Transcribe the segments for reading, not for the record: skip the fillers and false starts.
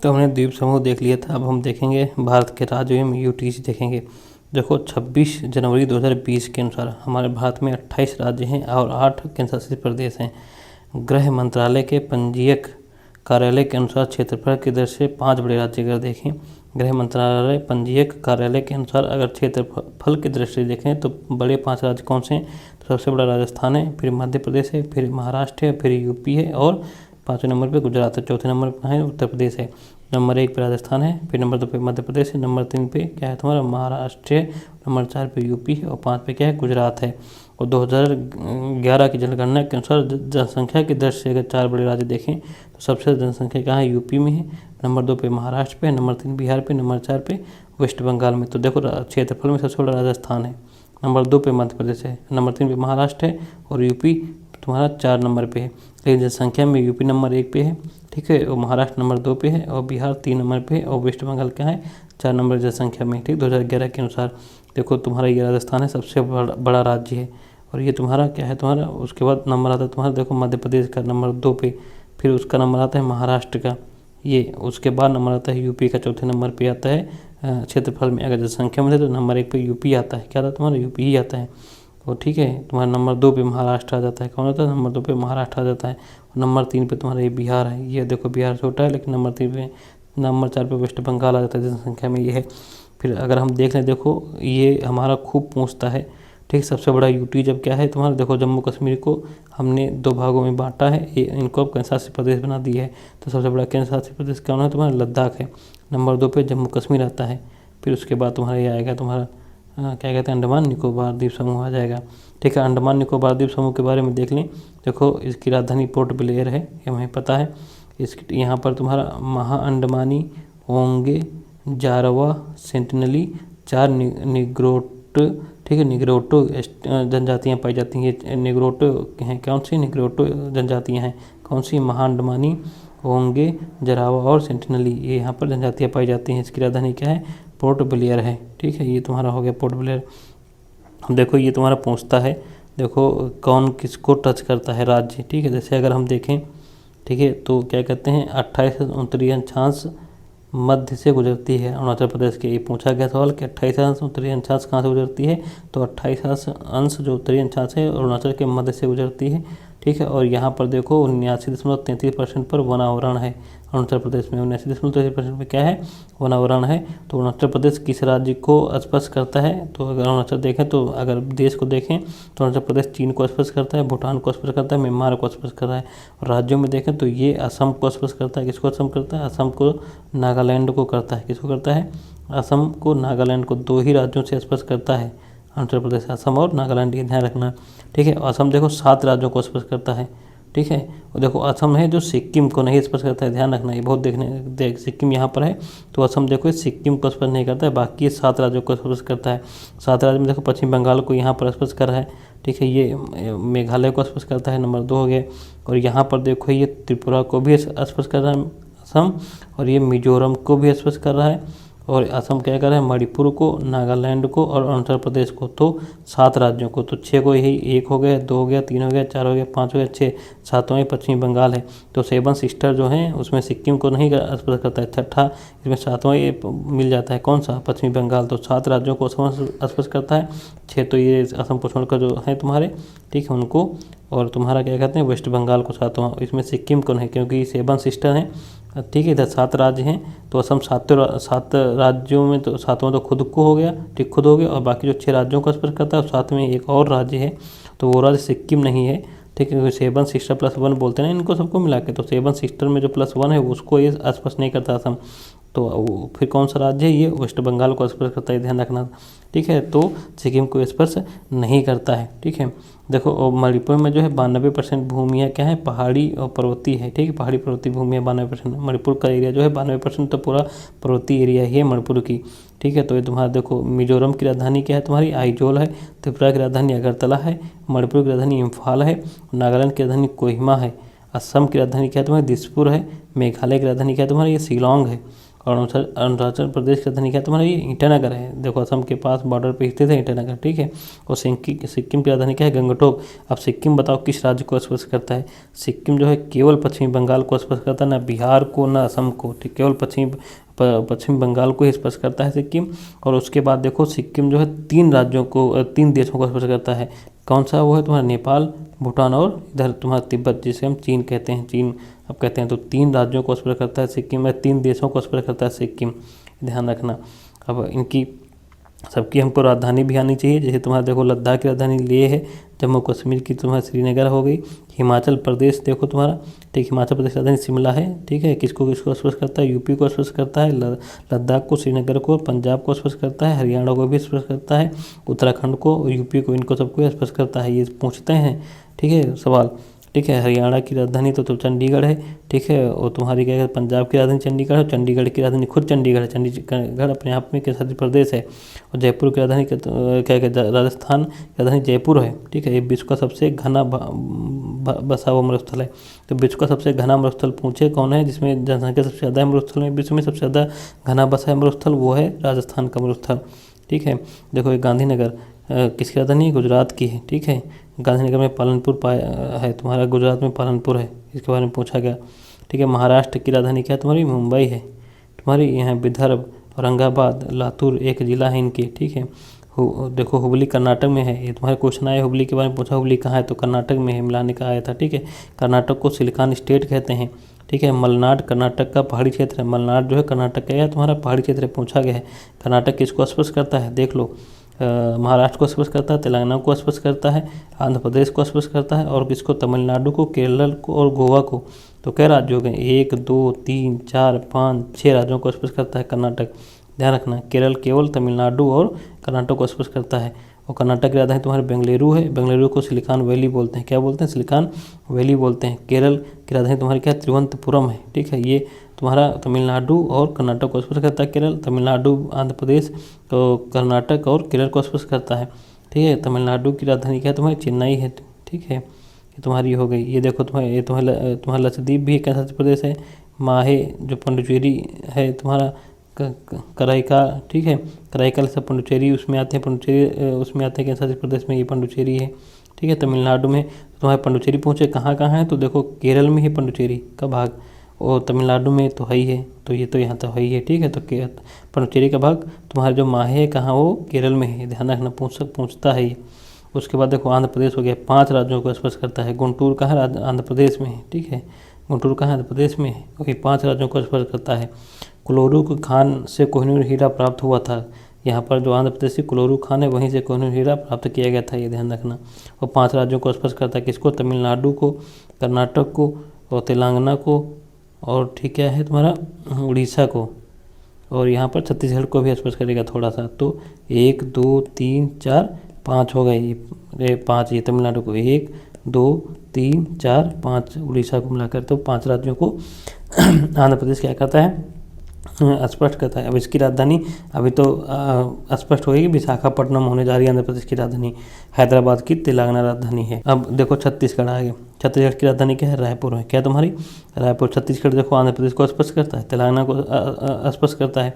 तो हमने द्वीप समूह देख लिया था। अब हम देखेंगे भारत के राज्यों में यूटीसी देखेंगे। देखो 26 जनवरी 2020 के अनुसार हमारे भारत में 28 राज्य हैं और 8 केंद्र शासित प्रदेश हैं। गृह मंत्रालय के पंजीयक कार्यालय के अनुसार क्षेत्रफल की दृष्टि से 5 बड़े राज्य अगर देखें, गृह मंत्रालय पंजीयक कार्यालय के अनुसार अगर क्षेत्रफल की दृष्टि से देखें तो बड़े 5 राज्य कौन से हैं? तो सबसे बड़ा राजस्थान है, फिर मध्य प्रदेश है, फिर महाराष्ट्र है, फिर यूपी है और 5वें नंबर पे गुजरात है। चौथे नंबर पर है उत्तर प्रदेश है। नंबर 1 पे राजस्थान है, फिर नंबर 2 पे मध्य प्रदेश है, नंबर 3 पे क्या है तुम्हारा महाराष्ट्र है, नंबर 4 पे यूपी है और 5 पे क्या है गुजरात है। और 2011 की जनगणना के अनुसार जनसंख्या की दृष्टि से अगर 4 बड़े राज्य देखें तो सबसे ज़्यादा जनसंख्या कहाँ है? यूपी में है, नंबर 2 पे महाराष्ट्र पे, नंबर 3 बिहार पे, नंबर 4 पे वेस्ट बंगाल में। तो देखो क्षेत्रफल में सबसे बड़ा राजस्थान है, नंबर 2 पे मध्य प्रदेश है, नंबर 3 पे महाराष्ट्र है और यूपी तुम्हारा 4 नंबर पे है। लेकिन जनसंख्या में यूपी नंबर 1 पे है, ठीक है, और महाराष्ट्र नंबर 2 पे है और बिहार 3 नंबर पे है और वेस्ट बंगाल क्या है 4 नंबर जनसंख्या में, ठीक। 2011 के अनुसार देखो तुम्हारा ये राजस्थान है सबसे बड़ा राज्य है और ये तुम्हारा क्या है तुम्हारा, उसके बाद नंबर आता है तुम्हारा देखो मध्य प्रदेश का नंबर 2 पे, फिर उसका नंबर आता है महाराष्ट्र का ये, उसके बाद नंबर आता है यूपी का, चौथे नंबर पे आता है क्षेत्रफल में। अगर जनसंख्या में तो नंबर 1 पे यूपी आता है, क्या आता है तुम्हारा यूपी ही आता है। और ठीक है तुम्हारा नंबर 2 पे महाराष्ट्र आ जाता है, कौन आता है नंबर 2 पे महाराष्ट्र आ जाता है। और नंबर 3 पे तुम्हारा ये बिहार है, ये देखो बिहार छोटा है लेकिन नंबर 3 पे, नंबर 4 पे वेस्ट बंगाल आ जाता है जनसंख्या में ये है। फिर अगर हम देख लें देखो ये हमारा खूब पूछता है, ठीक। सबसे बड़ा यूटी जब क्या है तुम्हारा देखो जम्मू कश्मीर को हमने 2 भागों में बांटा है, इनको अब केंद्र शासित प्रदेश बना दिया है। तो सबसे बड़ा केंद्र शासित प्रदेश कौन है तुम्हारा? लद्दाख है। नंबर 2 पे जम्मू कश्मीर आता है, फिर उसके बाद तुम्हारा ये आएगा तुम्हारा क्या कहते हैं अंडमान निकोबार द्वीप समूह आ जाएगा, ठीक है। अंडमान निकोबार द्वीप समूह के बारे में देख लें, देखो इसकी राजधानी पोर्ट ब्लेयर है, ये हमें पता है। इसकी यहाँ पर तुम्हारा महा अंडमानी, ओंगे, जारवा, सेंटिनली 4 निग्रोट, ठीक है, निग्रोटो जनजातियाँ पाई जाती हैं। निग्रोटो हैं, कौन सी निग्रोटो जनजातियाँ हैं? कौन सी? महा अंडमानी, ओंगे, जरावा और सेंटिनली, ये यहाँ पर जनजातियाँ पाई जाती हैं। इसकी राजधानी क्या है? पोर्ट ब्लेयर है, ठीक है। ये तुम्हारा हो गया पोर्ट ब्लेयर। देखो ये तुम्हारा पूछता है देखो कौन किसको टच करता है राज्य, ठीक है। जैसे अगर हम देखें, ठीक है, तो क्या कहते हैं 28 उत्तरी अक्षांश मध्य से गुजरती है अरुणाचल प्रदेश के। ये पूछा गया सवाल कि 28 उत्तरी अक्षांश कहाँ से गुजरती है, तो 28 अंश जो उत्तरी अक्षांश है अरुणाचल के मध्य से गुजरती है, ठीक है। और यहाँ पर देखो 79.33% पर वनावरण है अरुणाचल प्रदेश में। 79.33% पर क्या है? वनावरण है। तो अरुणाचल प्रदेश किस राज्य को स्पर्श करता है? तो अगर अरुणाचल देखें तो अगर देश को देखें तो अरुणाचल प्रदेश चीन को स्पर्श करता है, भूटान को स्पर्श करता है, म्यांमार को स्पर्श कर रहा है। और राज्यों में देखें तो ये असम को स्पर्श करता है। किसको असम करता है? असम को, नागालैंड को करता है। किसको करता है? असम को, नागालैंड को। 2 ही राज्यों से स्पर्श करता है अरुणाचल प्रदेश, असम और नागालैंड, ये ध्यान रखना, ठीक है। असम देखो 7 राज्यों को स्पर्श करता है, ठीक है। और देखो असम है जो सिक्किम को नहीं स्पर्श करता है, ध्यान रखना, ये बहुत देख सिक्किम यहाँ पर है तो असम देखो सिक्किम को स्पर्श नहीं करता है, बाकी ये 7 राज्यों को स्पर्श करता है। 7 राज्य में देखो पश्चिम बंगाल को यहाँ पर स्पर्श कर रहा है, ठीक है। ये मेघालय को स्पर्श करता है, नंबर 2 हो गया। और यहाँ पर देखो ये त्रिपुरा को भी स्पर्श कर रहा है असम, और ये मिजोरम को भी स्पर्श कर रहा है। और असम क्या कर रहा है? मणिपुर को, नागालैंड को और अरुणाचल प्रदेश को। तो 7 राज्यों को, तो 6 को यही, 1 हो गया, 2 हो गया, 3 हो गया, 4 हो गया, 5 हो गया, 6, 7वां पश्चिमी बंगाल है। तो 7 सिस्टर जो हैं उसमें सिक्किम को नहीं स्पर्श करता है, छठा इसमें 7वां ये मिल जाता है, कौन सा? पश्चिमी बंगाल। तो 7 राज्यों को स्पर्श करता है, 6 तो ये असम को छोड़कर जो है तुम्हारे, ठीक है, उनको। और तुम्हारा क्या कहते हैं वेस्ट बंगाल को 7वां, इसमें सिक्किम को नहीं क्योंकि 7 सिस्टर हैं, ठीक है। इधर 7 राज्य हैं तो असम 7 राज्यों में तो 7वां तो खुद को हो गया, ठीक, खुद हो गया। और बाकी जो 6 राज्यों का स्पर्श करता है और 7 में एक और राज्य है तो वो राज्य सिक्किम नहीं है, ठीक है। 7 सिस्टर +1 बोलते हैं इनको सबको मिला के, तो 7 सिस्टर में जो +1 है उसको ये स्पर्श नहीं करता असम। तो फिर कौन सा राज्य है? ये वेस्ट बंगाल को स्पर्श करता है, ध्यान रखना, ठीक है। तो सिक्किम को स्पर्श नहीं करता है, ठीक है। देखो मणिपुर में जो है 92% भूमियाँ क्या है? पहाड़ी और पर्वतीय है, ठीक है। पहाड़ी पर्वतीय भूमियाँ 92%। मणिपुर का एरिया जो है 92% तो पूरा पर्वतीय एरिया ही है मणिपुर की, ठीक है। तो ये तुम्हारा देखो मिजोरम की राजधानी क्या है? तुम्हारी आइजोल है। त्रिपुरा की राजधानी अगरतला है। मणिपुर की राजधानी इम्फाल है। नागालैंड की राजधानी कोहिमा है। असम की राजधानी क्या है तुम्हारी? दिसपुर है। मेघालय की राजधानी क्या है तुम्हारी? ये शिलोंग है। अरुणाचल प्रदेश की राजधानी क्या है तुम्हारा, ये ईटानगर है। देखो असम के पास बॉर्डर पे स्थित है ईटानगर, ठीक है। और सिक्किम की राजधानी क्या है, गंगटोक। अब सिक्किम बताओ किस राज्य को स्पर्श करता है। सिक्किम जो है केवल पश्चिमी बंगाल को स्पर्श करता है, ना बिहार को ना असम को, ठीक, केवल पश्चिमी बंगाल को ही स्पर्श करता है सिक्किम। और उसके बाद देखो सिक्किम जो है 3 देशों को स्पर्श करता है। कौन सा, वो है तुम्हारा नेपाल, भूटान और इधर तुम्हारा तिब्बत, जिसे हम चीन कहते हैं, चीन अब कहते हैं। तो 3 राज्यों को स्पर्श करता है सिक्किम में, 3 देशों को स्पर्श करता है सिक्किम, ध्यान रखना। अब इनकी सबकी हमको राजधानी भी आनी चाहिए। जैसे तुम्हारा देखो लद्दाख की राजधानी लेह है, जम्मू कश्मीर की तुम्हारा श्रीनगर हो गई, हिमाचल प्रदेश देखो तुम्हारा, ठीक, हिमाचल प्रदेश की राजधानी शिमला है, ठीक है। किसको स्पर्श करता है, यूपी को स्पर्श करता है, लद्दाख को, श्रीनगर को, पंजाब को स्पर्श करता है, हरियाणा को भी स्पर्श करता है, उत्तराखंड को, यूपी को, इनको सबको स्पर्श करता है। ये पूछते हैं, ठीक है, सवाल, ठीक है। हरियाणा की राजधानी तो चंडीगढ़ है, ठीक है। और तुम्हारी क्या है, पंजाब की राजधानी चंडीगढ़ है, चंडीगढ़ की राजधानी खुद चंडीगढ़ है, चंडीगढ़ अपने आप में केंद्र शासित प्रदेश है। और जयपुर की राजधानी क्या राजस्थान की राजधानी जयपुर है, ठीक है। ये विश्व का सबसे घना बसा हुआ मरुस्थल है। तो विश्व का सबसे घना मरुस्थल पूछे कौन है, जिसमें जनसंख्या सबसे ज़्यादा है मरुस्थल में, विश्व में सबसे ज़्यादा घना बसा है मरुस्थल, वो है राजस्थान का मरुस्थल, ठीक है। देखो ये गांधीनगर किसकी राजधानी, गुजरात की है, ठीक है। गांधीनगर में पालनपुर है तुम्हारा, गुजरात में पालनपुर है, इसके बारे में पूछा गया, ठीक है। महाराष्ट्र की राजधानी क्या है तुम्हारी, मुंबई है तुम्हारी। यहाँ विदर्भ, औरंगाबाद, लातूर एक जिला है इनके, ठीक है। देखो हुबली कर्नाटक में है, ये तुम्हारे क्वेश्चन आए हुबली के बारे में पूछा, हुबली कहाँ है, तो कर्नाटक में है, मिलाने का आया था, ठीक है। कर्नाटक को सिलिकॉन स्टेट कहते हैं, ठीक है। मलनाड कर्नाटक का पहाड़ी क्षेत्र है, मलनाड जो है कर्नाटक का है तुम्हारा पहाड़ी क्षेत्र पूछा गया है। कर्नाटक किसको स्पर्श करता है, देख लो, महाराष्ट्र को स्पर्श करता है, तेलंगाना को स्पर्श करता है, आंध्र प्रदेश को स्पर्श करता है, और किसको, तमिलनाडु को, केरल को और गोवा को। तो कई राज्य हो गए, 1 2 3 4 5 6 राज्यों को स्पर्श करता है कर्नाटक, ध्यान रखना। केरल केवल तमिलनाडु और कर्नाटक को स्पर्श करता है। और कर्नाटक की राजधानी तुम्हारे बेंगलुरु है, बेंगलुरु को सिलिकॉन वैली बोलते हैं, क्या बोलते हैं, सिलिकॉन वैली बोलते हैं। केरल की राजधानी तुम्हारी क्या, तिरुवनंतपुरम है, ठीक है। ये तुम्हारा तमिलनाडु और कर्नाटक को स्पर्श करता है, केरल, तमिलनाडु, आंध्र प्रदेश, तो कर्नाटक और केरल को स्पर्श करता है, ठीक है। तमिलनाडु की राजधानी क्या है तुम्हारी, चेन्नई है, ठीक है। ये तुम्हारी हो गई। ये देखो तुम्हारा लक्षद्वीप भी एक कैसा प्रदेश है, माहे जो पुडुचेरी है तुम्हारा, कराईका, ठीक है। कराईकल से पुडुचेरी उसमें आते हैं, पुडुचेरी उसमें आते हैं कैंसर शासित प्रदेश में, ये पुडुचेरी है, ठीक है। तमिलनाडु में तुम्हारे पुडुचेरी पहुँचे कहाँ कहाँ है, तो देखो केरल में ही पुडुचेरी का भाग, और तमिलनाडु में तो है ही है, तो ये तो यहाँ तो है ही है, ठीक है। तो पुडुचेरी का भाग तुम्हारा जो माहे है कहाँ, वो केरल में है, ध्यान रखना, पूछता है ये। उसके बाद देखो आंध्र प्रदेश हो गया, 5 राज्यों को स्पर्श करता है। गुंटूर कहाँ है, आंध्र प्रदेश में है, ठीक है। गुंटूर कहाँ आंध्र प्रदेश में है, और ये 5 राज्यों को स्पर्श करता है। कोलोरू खान से कोहिनूर हीरा प्राप्त हुआ था, यहाँ पर जो आंध्र प्रदेश की कोलोरू खान है वहीं से कोहिनूर हीरा प्राप्त किया गया था, ये ध्यान रखना। और 5 राज्यों को स्पर्श करता है, किसको, तमिलनाडु को, कर्नाटक को, और तेलंगाना को, और ठीक क्या है तुम्हारा, उड़ीसा को, और यहाँ पर छत्तीसगढ़ को भी स्पर्श करेगा थोड़ा सा। तो 1 2 3 4 5 हो गए, ये 5, ये तमिलनाडु को, 1 2 3 4 5 उड़ीसा को मिलाकर, तो 5 राज्यों को आंध्र प्रदेश क्या करता है, स्पष्ट करता है। अब इसकी राजधानी अभी तो स्पष्ट होगी, विशाखापट्टनम होने जा रही है आंध्र प्रदेश की राजधानी, हैदराबाद की तेलंगाना राजधानी है। अब देखो छत्तीसगढ़ आ गया, छत्तीसगढ़ की राजधानी क्या है, रायपुर है, क्या तुम्हारी, रायपुर। छत्तीसगढ़ देखो आंध्र प्रदेश को स्पर्श करता है, तेलंगाना को स्पर्श करता है,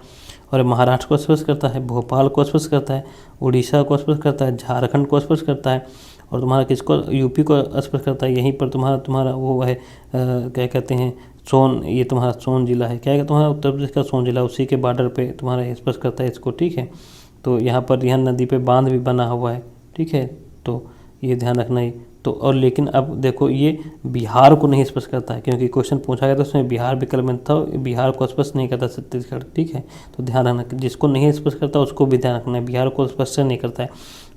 और महाराष्ट्र को स्पर्श करता है, भोपाल को स्पर्श करता है, उड़ीसा को स्पर्श करता है, झारखंड को स्पर्श करता है, और तुम्हारा किसको, यूपी को स्पर्श करता है। यहीं पर तुम्हारा वो है क्या कहते हैं, सोन, ये तुम्हारा सोन जिला है, क्या है तुम्हारा उत्तर प्रदेश का सोन जिला, उसी के बॉर्डर पे तुम्हारा स्पर्श करता है इसको, ठीक है। तो यहाँ पर रिहन नदी पे बांध भी बना हुआ है, ठीक है। तो ये ध्यान रखना ही तो। और लेकिन अब देखो ये बिहार को नहीं स्पर्श करता है, क्योंकि क्वेश्चन पूछा गया था उसमें बिहार विकल्प में था, बिहार को स्पर्श नहीं करता छत्तीसगढ़, ठीक है। तो ध्यान रखना, जिसको नहीं स्पर्श करता उसको भी ध्यान रखना है, बिहार को स्पर्श नहीं करता है।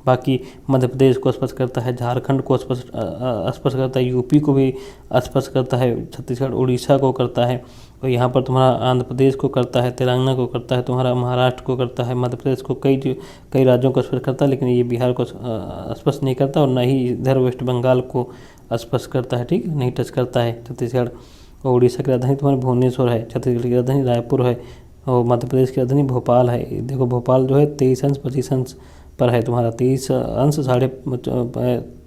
बाकी मध्य प्रदेश को स्पर्श करता है, झारखंड को स्पर्श करता है, यूपी को भी स्पर्श करता है, छत्तीसगढ़, उड़ीसा को करता है, और यहाँ पर तुम्हारा आंध्र प्रदेश को करता है, तेलंगाना को करता है, तुम्हारा महाराष्ट्र को करता है, मध्य प्रदेश को, कई राज्यों को स्पर्श करता है, लेकिन ये बिहार को स्पर्श नहीं करता, और न ही इधर वेस्ट बंगाल को स्पर्श करता है, ठीक, नहीं टच करता है छत्तीसगढ़। और उड़ीसा की राजधानी तुम्हारी भुवनेश्वर है, छत्तीसगढ़ की राजधानी रायपुर है, और मध्य प्रदेश की राजधानी भोपाल है। देखो भोपाल जो है 23 अंश 25 अंश पर है तुम्हारा 23 अंश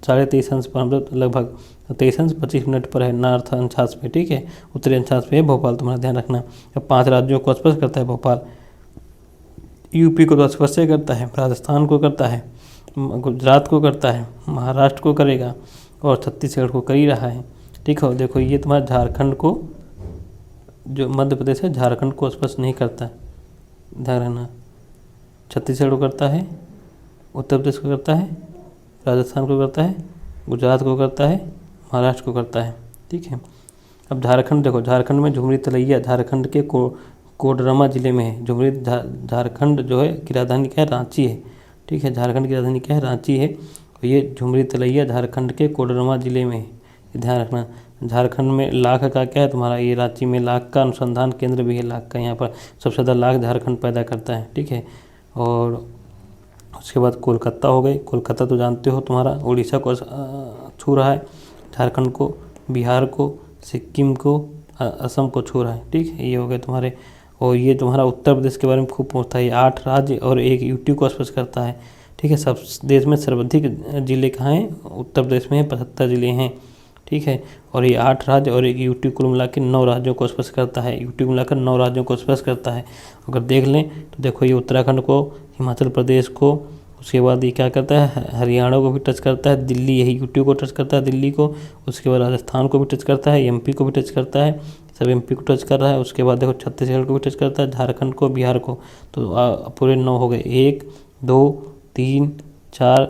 23.5 पर मतलब लगभग 23 अंश 25 मिनट पर है नॉर्थ अंशांश में, ठीक है। उत्तरी अंशांश पे है भोपाल, तुम्हारा ध्यान रखना। अब 5 राज्यों को स्पर्श करता है भोपाल। यूपी को तो स्पर्श करता है, राजस्थान को करता है, गुजरात को करता है, महाराष्ट्र को करेगा और छत्तीसगढ़ को कर ही रहा है, ठीक है। देखो ये तुम्हारा झारखंड को, जो मध्य प्रदेश है, झारखंड को स्पर्श नहीं करता, ध्यान रखना। छत्तीसगढ़ को करता है, उत्तर प्रदेश को करता है, राजस्थान को करता है, गुजरात को करता है, महाराष्ट्र को करता है, ठीक है। अब झारखंड देखो, झारखंड में झुमरी तलैया झारखंड के कोडरमा जिले में है। झुमरी झारखंड जो है की राजधानी क्या है, रांची है, ठीक है। झारखंड की राजधानी क्या है, रांची है। और ये झुमरी तलैया झारखंड के कोडरमा जिले में है, ध्यान रखना। झारखंड में लाख का क्या है तुम्हारा, ये रांची में लाख का अनुसंधान केंद्र भी है, लाख का। यहाँ पर सबसे ज़्यादा लाख झारखंड पैदा करता है, ठीक है। और उसके बाद कोलकाता हो गई। कोलकाता तो जानते हो तुम्हारा उड़ीसा को छू रहा है, झारखंड को, बिहार को, सिक्किम को, असम को छू रहा है, ठीक है। ये हो गए तुम्हारे। और ये तुम्हारा उत्तर प्रदेश के बारे में खूब पूछता है। ये 8 राज्य और 1 यूटी को स्पर्श करता है, ठीक है। सब देश में सर्वाधिक जिले कहाँ हैं, उत्तर प्रदेश में 75 जिले हैं, ठीक है। और ये 8 राज्य और 1 यूटी कुल मिला के 9 राज्यों को स्पर्श करता है। यूटी को मिलाकर 9 राज्यों को स्पर्श करता है। अगर देख लें तो देखो ये उत्तराखंड को, हिमाचल प्रदेश को, उसके बाद ये क्या करता है, हरियाणा को भी टच करता है, दिल्ली यही यूटी को टच करता है, दिल्ली को। उसके बाद राजस्थान को भी टच करता है, एमपी को भी टच करता है, सब एमपी को टच कर रहा है। उसके बाद देखो छत्तीसगढ़ को भी टच करता है, झारखंड को, बिहार को। तो पूरे 9 हो गए, 1 2 3 4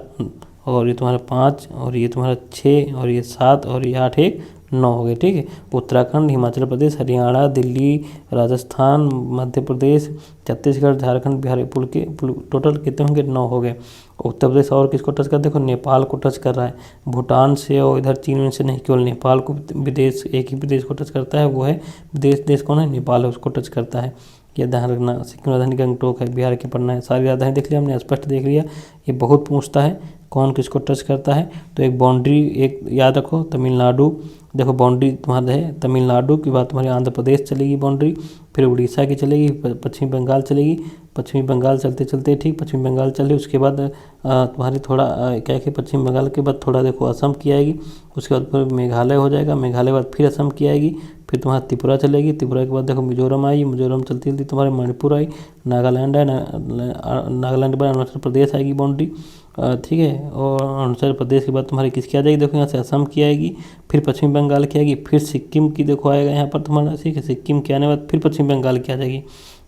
और ये तुम्हारा 5 और ये तुम्हारा 6 और ये 7 और ये 8, 1 9 हो गए, ठीक है। उत्तराखंड, हिमाचल प्रदेश, हरियाणा, दिल्ली, राजस्थान, मध्य प्रदेश, छत्तीसगढ़, झारखंड, बिहार, टोटल कितने होंगे, 9 हो गए। उत्तर प्रदेश और किसको टच कर, देखो नेपाल को टच कर रहा है, भूटान से और इधर चीन से नहीं, केवल नेपाल को विदेश, एक ही विदेश को टच करता है, वो है देश कौन है, नेपाल है, उसको टच करता है। ये ध्यान रखना। सिक्किम राजधानी गंगटोक है, बिहार की पटना है। सारी राजधानी देख लिया हमने, स्पष्ट देख लिया। ये बहुत पूछता है कौन किसको टच करता है। तो एक बाउंड्री एक याद रखो, तमिलनाडु, देखो बाउंड्री तुम्हारा है, तमिलनाडु के बाद तुम्हारे आंध्र प्रदेश चलेगी बाउंड्री, फिर उड़ीसा की चलेगी, पश्चिमी बंगाल चलेगी, पश्चिमी बंगाल चलते चलते ठीक पश्चिमी बंगाल चले, उसके बाद तुम्हारी थोड़ा क्या कि पश्चिम बंगाल के बाद थोड़ा देखो असम की आएगी, उसके बाद फिर मेघालय हो जाएगा, मेघालय बाद फिर असम की आएगी, फिर तुम्हारा त्रिपुरा चलेगी, त्रिपुरा के बाद देखो मिजोरम आई, मिजोरम चलती चलती तुम्हारे मणिपुर आई, नागालैंड है, नागालैंड के बाद अरुणाचल प्रदेश आएगी बाउंड्री, ठीक है। और अरुणाचल प्रदेश के बाद तुम्हारी किसकी आ जाएगी, देखो यहाँ से असम की आएगी, फिर पश्चिम बंगाल की आएगी, फिर सिक्किम की देखो आएगा यहाँ पर तुम्हारा, ठीक है। सिक्किम के आने के बाद फिर पश्चिम बंगाल की आ जाएगी,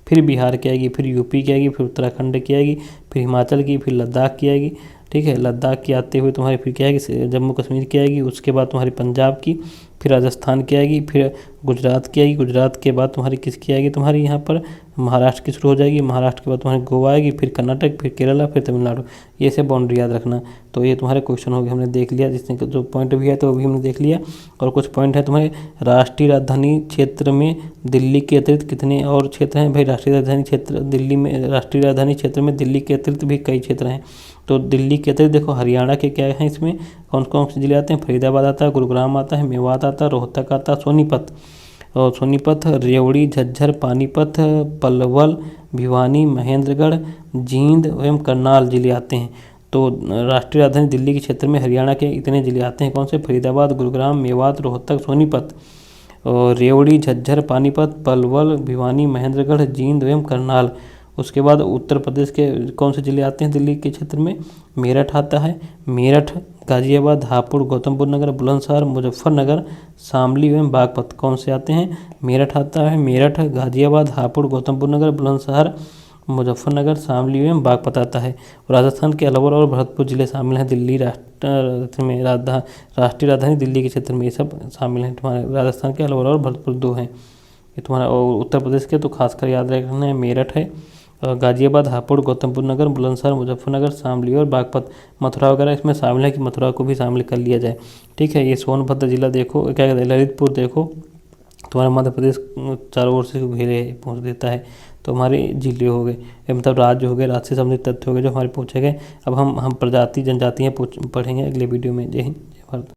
फिर बिहार की आएगी, फिर यूपी की आएगी, फिर उत्तराखंड की आएगी, फिर हिमाचल की, फिर लद्दाख की आएगी, ठीक है। लद्दाख की आते हुए तुम्हारी फिर क्या आएगी, जम्मू कश्मीर की आएगी, उसके बाद तुम्हारी पंजाब की, फिर राजस्थान की आएगी, फिर गुजरात की आएगी, गुजरात के बाद तुम्हारी किसकी आएगी, तुम्हारी यहाँ पर महाराष्ट्र की शुरू हो जाएगी, महाराष्ट्र के बाद तुम्हारी गोवा आएगी, फिर कर्नाटक, फिर केरला, फिर तमिलनाडु। ये से बाउंड्री याद रखना। तो ये तुम्हारे क्वेश्चन हो गए, हमने देख लिया, जिसने जो पॉइंट भी है तो वो भी हमने देख लिया। और कुछ पॉइंट है तुम्हारे, राष्ट्रीय राजधानी क्षेत्र में दिल्ली के अतिरिक्त कितने और क्षेत्र हैं भाई, राष्ट्रीय राजधानी क्षेत्र दिल्ली में, राष्ट्रीय राजधानी क्षेत्र में दिल्ली के अतिरिक्त भी कई क्षेत्र हैं। तो दिल्ली के अतिरिक्त देखो हरियाणा के क्या हैं, इसमें कौन कौन से जिले आते हैं, फरीदाबाद आता है, गुरुग्राम आता है, मेवात आता है, रोहतक आता है, सोनीपत, और सोनीपत, रेवड़ी, झज्जर, पानीपत, पलवल, भिवानी, महेंद्रगढ़, जींद एवं करनाल जिले आते हैं। तो राष्ट्रीय राजधानी दिल्ली के क्षेत्र में हरियाणा के इतने जिले आते हैं, कौन से, फरीदाबाद, गुरुग्राम, मेवात, रोहतक, सोनीपत, और रेवड़ी, झज्जर, पानीपत, पलवल, भिवानी, महेंद्रगढ़, जींद एवं करनाल। उसके बाद उत्तर प्रदेश के कौन से जिले आते हैं दिल्ली के क्षेत्र में, मेरठ आता है, मेरठ, गाजियाबाद, हापुड़, गौतम बुद्ध नगर, बुलंदशहर, मुजफ्फरनगर, शामली एवं बागपत। कौन से आते हैं, मेरठ आता है, मेरठ, गाजियाबाद, हापुड़, गौतम बुद्ध नगर, बुलंदशहर, मुजफ्फरनगर, शामली एवं बागपत आता है। राजस्थान के अलवर और भरतपुर जिले शामिल हैं दिल्ली राष्ट्रीय राजधानी दिल्ली के क्षेत्र में, ये सब शामिल हैं तुम्हारे। राजस्थान के अलवर और भरतपुर 2 हैं ये तुम्हारा। और उत्तर प्रदेश के तो खासकर याद रखना है, मेरठ है, गाजियाबाद, हापुड़, गौतम बुद्ध नगर, बुलंदशहर, मुजफ्फरनगर, शामली और बागपत। मथुरा वगैरह इसमें शामिल है कि मथुरा को भी शामिल कर लिया जाए, ठीक है। ये सोनभद्र जिला देखो, क्या कहते हैं, ललितपुर देखो, तुम्हारा मध्य प्रदेश चारों ओर से घेरे पहुँच देता है। तो हमारे जिले हो गए, मतलब राज्य हो गए, राज्य से संबंधित तथ्य हो गए जो हमारे पूछे गए। अब हम प्रजाति जनजातियाँ पढ़ेंगे अगले वीडियो में। जय हिंद, जय भारत।